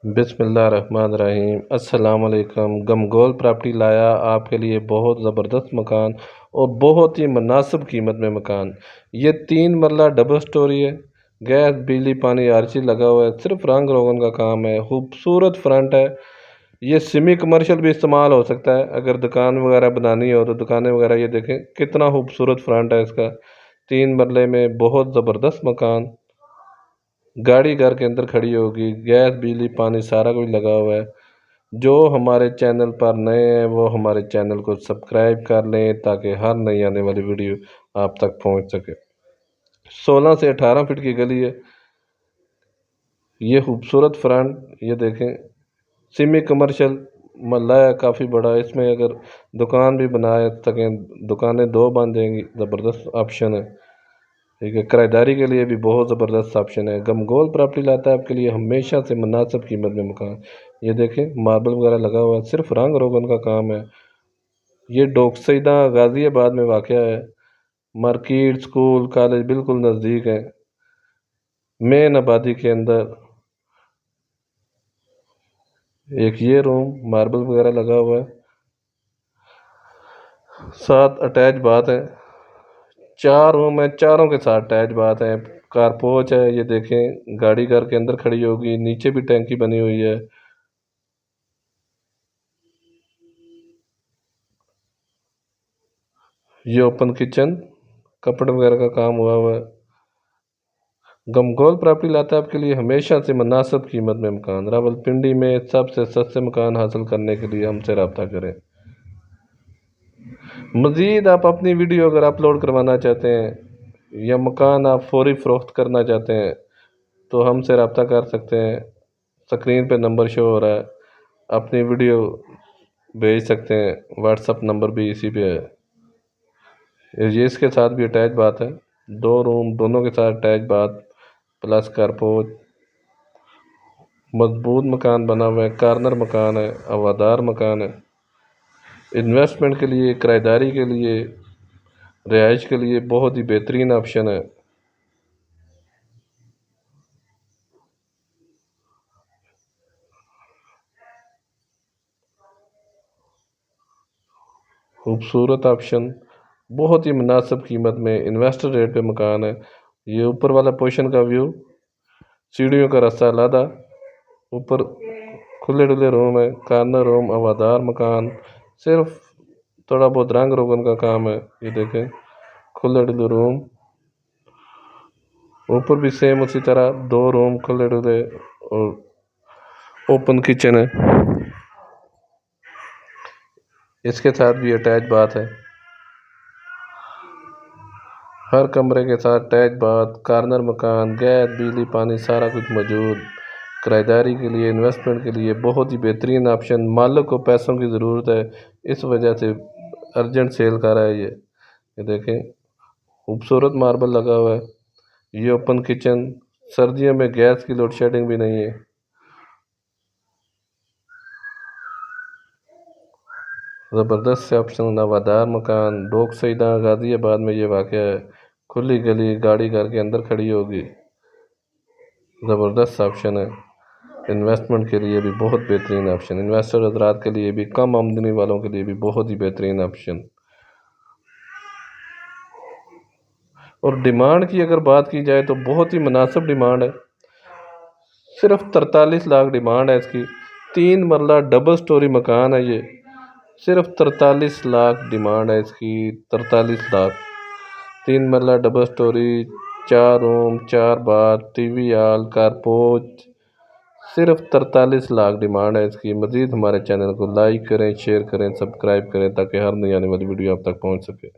بسم اللہ الرحمن الرحیم۔ السلام علیکم۔ گمگول پراپرٹی لایا آپ کے لیے بہت زبردست مکان اور بہت ہی مناسب قیمت میں مکان۔ یہ 3 مرلہ ڈبل سٹوری ہے، گیس بجلی پانی آرچی لگا ہوا ہے، صرف رنگ روغن کا کام ہے، خوبصورت فرنٹ ہے۔ یہ سیمی کمرشل بھی استعمال ہو سکتا ہے، اگر دکان وغیرہ بنانی ہو تو دکانیں وغیرہ۔ یہ دیکھیں کتنا خوبصورت فرنٹ ہے اس کا، 3 مرلے میں بہت زبردست مکان۔ گاڑی گھر کے اندر کھڑی ہوگی، گیس بجلی پانی سارا کچھ لگا ہوا ہے۔ جو ہمارے چینل پر نئے ہیں وہ ہمارے چینل کو سبسکرائب کر لیں تاکہ ہر نئی آنے والی ویڈیو آپ تک پہنچ سکے۔ 16 سے 18 فٹ کی گلی ہے۔ یہ خوبصورت فرنٹ، یہ دیکھیں سیمی کمرشل محلہ ہے کافی بڑا، اس میں اگر دکان بھی بنا سکیں، دکانیں 2 بن جائیں گی، زبردست آپشن ہے۔ ٹھیک ہے، کرایہ داری کے لیے بھی بہت زبردست آپشن ہے۔ گمگول پراپرٹی لاتا ہے آپ کے لیے ہمیشہ سے مناسب قیمت میں مکان۔ یہ دیکھیں ماربل وغیرہ لگا ہوا ہے، صرف رنگ روغن کا کام ہے۔ یہ ڈوک سیدہ غازی آباد میں واقع ہے، مارکیٹ سکول کالج بالکل نزدیک ہے، مین آبادی کے اندر۔ ایک یہ روم ماربل وغیرہ لگا ہوا ہے، 7 اٹیچ باتھ ہے، 4 روم ہیں، چاروں کے ساتھ اٹیچ باتھ ہیں، کارپوچ ہے۔ یہ دیکھیں گاڑی گھر کے اندر کھڑی ہوگی، نیچے بھی ٹینکی بنی ہوئی ہے۔ یہ اوپن کچن، کپڑے وغیرہ کا کام ہوا ہوا ہے۔ گمگول پراپرٹی لاتا ہے آپ کے لیے ہمیشہ سے مناسب قیمت میں مکان۔ راولپنڈی میں سب سے سستے مکان حاصل کرنے کے لیے ہم سے رابطہ کریں۔ مزید آپ اپنی ویڈیو اگر اپلوڈ کروانا چاہتے ہیں یا مکان آپ فوری فروخت کرنا چاہتے ہیں تو ہم سے رابطہ کر سکتے ہیں۔ سکرین پہ نمبر شو ہو رہا ہے، اپنی ویڈیو بھیج سکتے ہیں، واٹس اپ نمبر بھی اسی پہ ہے۔ یہ اس کے ساتھ بھی اٹیچ بات ہے، 2 روم دونوں کے ساتھ اٹیچ بات پلس کارپوچ، مضبوط مکان بنا ہوا ہے، کارنر مکان ہے، ہوادار مکان ہے۔ انویسٹمنٹ کے لیے، کرایہ داری کے لیے، رہائش کے لیے بہت ہی بہترین آپشن ہے۔ خوبصورت آپشن، بہت ہی مناسب قیمت میں، انویسٹر ریٹ پہ مکان ہے۔ یہ اوپر والا پوشن کا ویو، سیڑھیوں کا راستہ علیحدہ، اوپر کھلے ڈلے روم ہے، کارنر روم، ہوادار مکان، صرف تھوڑا بہت رنگ روغن کا کام ہے۔ یہ دیکھیں کھلے ڈلے روم، اوپر بھی سیم اسی طرح 2 روم کھلے ڈلے اور اوپن کچن ہے۔ اس کے ساتھ بھی اٹیچ باتھ ہے، ہر کمرے کے ساتھ اٹیچ باتھ، کارنر مکان، گیس بجلی پانی سارا کچھ موجود۔ کرایہ داری کے لیے، انویسٹمنٹ کے لیے بہت ہی بہترین آپشن۔ مالک کو پیسوں کی ضرورت ہے، اس وجہ سے ارجنٹ سیل کر رہا ہے۔ یہ دیکھیں خوبصورت ماربل لگا ہوا ہے۔ یہ اوپن کچن، سردیوں میں گیس کی لوڈ شیڈنگ بھی نہیں ہے۔ زبردست سے آپشن، ہوادار مکان، ڈوک سیدہ غازی آباد میں یہ واقع ہے، کھلی گلی، گاڑی گھر کے اندر کھڑی ہوگی، زبردست آپشن ہے۔ انویسٹمنٹ کے لیے بھی بہت بہترین آپشن، انویسٹر حضرات کے لیے بھی، کم آمدنی والوں کے لیے بھی بہت ہی بہترین آپشن۔ اور ڈیمانڈ کی اگر بات کی جائے تو بہت ہی مناسب ڈیمانڈ ہے، صرف 43 لاکھ ڈیمانڈ ہے اس کی۔ 3 مرلہ ڈبل سٹوری مکان ہے، یہ صرف 43 لاکھ ڈیمانڈ ہے اس کی، 43 لاکھ۔ 3 مرلہ ڈبل سٹوری، 4 روم، 4 باتھ، ٹی وی ہال، کارپوچ، صرف 43 لاکھ ڈیمانڈ ہے اس کی۔ مزید ہمارے چینل کو لائک کریں، شیئر کریں، سبسکرائب کریں تاکہ ہر نئی آنے والی ویڈیو آپ تک پہنچ سکے۔